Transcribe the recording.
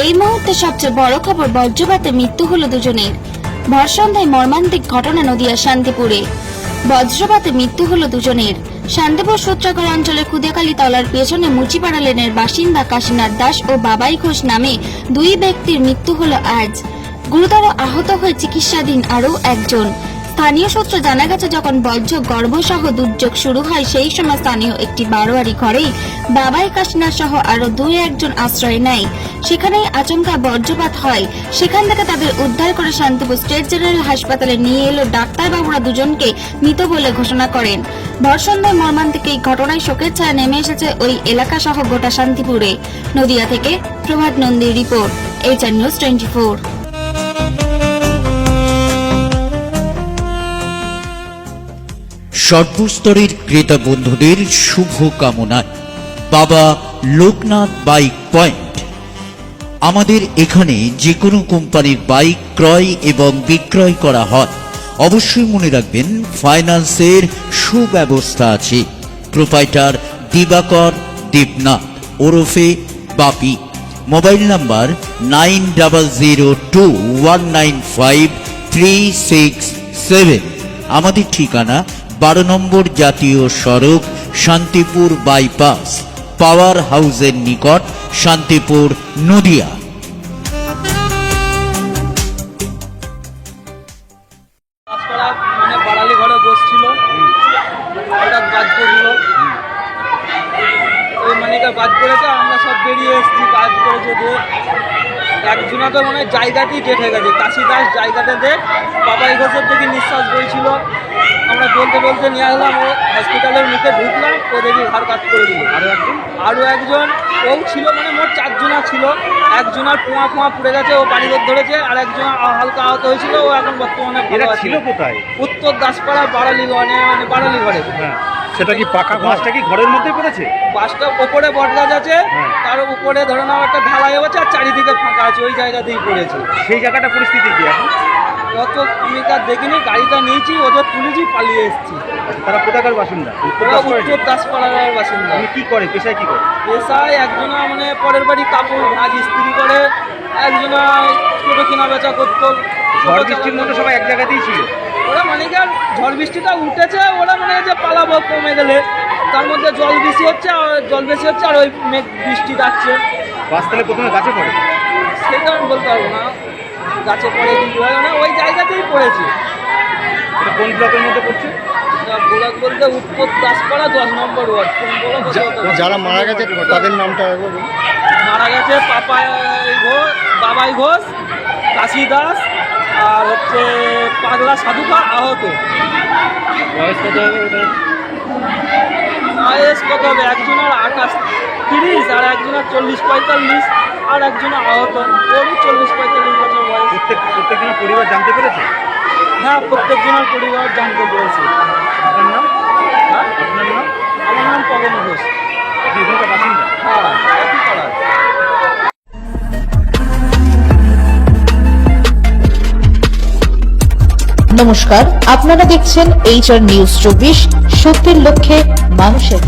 এই মুহূর্তে সবচেয়ে বড় খবর, বজ্রপাতে মৃত্যু হলো দুজনের। ভর সন্ধ্যায় মর্মান্তিক ঘটনা নদিয়ার শান্তিপুরে। বজ্রপাতে মৃত্যু হলো দুজনের। শান্তিপুর সূত্রাগড় অঞ্চলের খুদেখালী তলার পেছনে মুচিপাড়া লেনের বাসিন্দা কাশীনাথ দাস ও বাবাই ঘোষ নামে দুই ব্যক্তির মৃত্যু হলো আজ। গুরুতর আহত হয়ে চিকিৎসাধীন আরও একজন। স্থানীয় সূত্রে জানা গেছে, যখন বজ্র গর্ভসহ দুর্যোগ শুরু হয় সেই সময় স্থানীয় একটি বারোয়ারি ঘরেই বাবাই কাশীনাথ সহ আরো একজন আশ্রয় নেয়। সেখানেই আচমকা বজ্রপাত হয়। সেখান থেকে তাদের উদ্ধার করে শান্তিপুর স্টেট জেনারেল হাসপাতালে নিয়ে এলো। ডাক্তারবাবুরা দুজনকে মৃত বলে ঘোষণা করেন। ভর সন্ধ্যায় মর্মান্তিক এই ঘটনায় শোকের ছায়া নেমে এসেছে ওই এলাকা সহ গোটা শান্তিপুরে। নদিয়া থেকে প্রভাত নন্দীর রিপোর্ট, HR News 24। সর্বস্তরের ক্রেতা বন্ধুদের শুভ কামনায় বাবা লোকনাথ বাইক পয়েন্ট। আমাদের এখানে যে কোনো কোম্পানির বাইক ক্রয় এবং বিক্রয় করা হয়। অবশ্যই মনে রাখবেন, ফাইন্যান্সের সুব্যবস্থা আছে। প্রোপাইটার দিবাকর দেবনাথ ওরফে বাপি। Mobile number 9002195367। আমাদের ঠিকানা 12 নম্বর জাতীয় সড়ক, শান্তিপুর বাইপাস, পাওয়ার হাউসের নিকট, শান্তিপুর, নদিয়া। মানে বাড়ালি ঘরে বসছিল, হঠাৎ বাজ পড়ল। ওই মানিকা বাজ পড়েছে, আমরা সব বেরিয়ে এসেছি। বাজ পড়েছে দিয়ে একজনা তো মানে জায়গাতেই ডেট হয়ে গেছে। কাশীদাস জায়গাতে দেখ, বাবাই ঘোষের দেখি নিঃশ্বাস বইছিল। আমরা বলতে বলতে নিয়ে আসলাম, ও হসপিটালের মুখে ঢুকলাম, ও দেখি ঘর কাজ করে দিল। আরও একজন ও ছিল, মানে মোট 4 জনা ছিল। একজনের পোঁয়া পুড়ে গেছে, ও বাড়ি ধরেছে। আর একজন হালকা আহত হয়েছিল, ও এখন বর্তমানে ছিল কোথায়? উত্তর দাসপাড়া বাড়ালি মানে বাড়ালি ঘরে। হ্যাঁ, সেটা কি পাকা বাসটা কি ঘরের মধ্যে পড়েছে? বাসটা ওপরে বটগাছ আছে, তার উপরে ধরে নাও একটা ঢালাই আছে, আর চারিদিকে ফাঁকা আছে, ওই জায়গাতেই পড়েছে। সেই জায়গাটা পরিস্থিতি কি এখন? অত আমি তার দেখিনি, গাড়িটা নিয়েছি, ওদের তুলেছি, পালিয়ে এসেছি। তারা কোথাকার বাসিন্দা? উত্তর দাসপাড়ার বাসিন্দা। উনি কি করে, পেশায় কি করে? পেশায় একজনা মানে পরের বাড়ি কাপড় ভাজ ইস্ত্রি করে, একজনা ছোটো কেনা বেচা করতো। ঝড় বৃষ্টির মধ্যে সবাই এক জায়গাতেই ছিল। ওরা মানে কি, ঝড় বৃষ্টিটা উঠেছে, ওরা মানে যে পালাবো কমে গেলে, তার মধ্যে জল বেশি হচ্ছে, আর ওই মেঘ বৃষ্টি ডাকছে। বাস তাহলে প্রথমে গাছে পড়ে? সেটা আমি বলতে পারবো না, গাছে পড়ে কি না, ওই জায়গাতেই পড়েছে। এটা কোন ব্লকের মধ্যে পড়ছে? ব্লক বলতে উত্তর দাসপাড়া 10 নম্বর ওয়ার্ড। যারা মারা গেছে তাদের নামটা মারা গেছে বাবাই ঘোষ, কাশী দাস, আর হচ্ছে পাগলা সাধুকা আহত। বয়স কত হবে ওটা? বয়স কত হবে? একজনের 28-30, আর একজনের 40-45, আর একজনের আহত। ওরই 40-45 বছর বয়স। প্রত্যেকজনের পরিবার জানতে পেরেছে? হ্যাঁ, প্রত্যেকজনের পরিবার জানতে পেরেছে। আপনার নাম? হ্যাঁ, আপনার নাম? আমার নাম পবন ঘোষ। আপনি এখানকার বাসিন্দা? হ্যাঁ, একই পাড়ার। নমস্কার, আপনারা দেখছেন HR News 24, সত্যের লক্ষ্যে মানুষের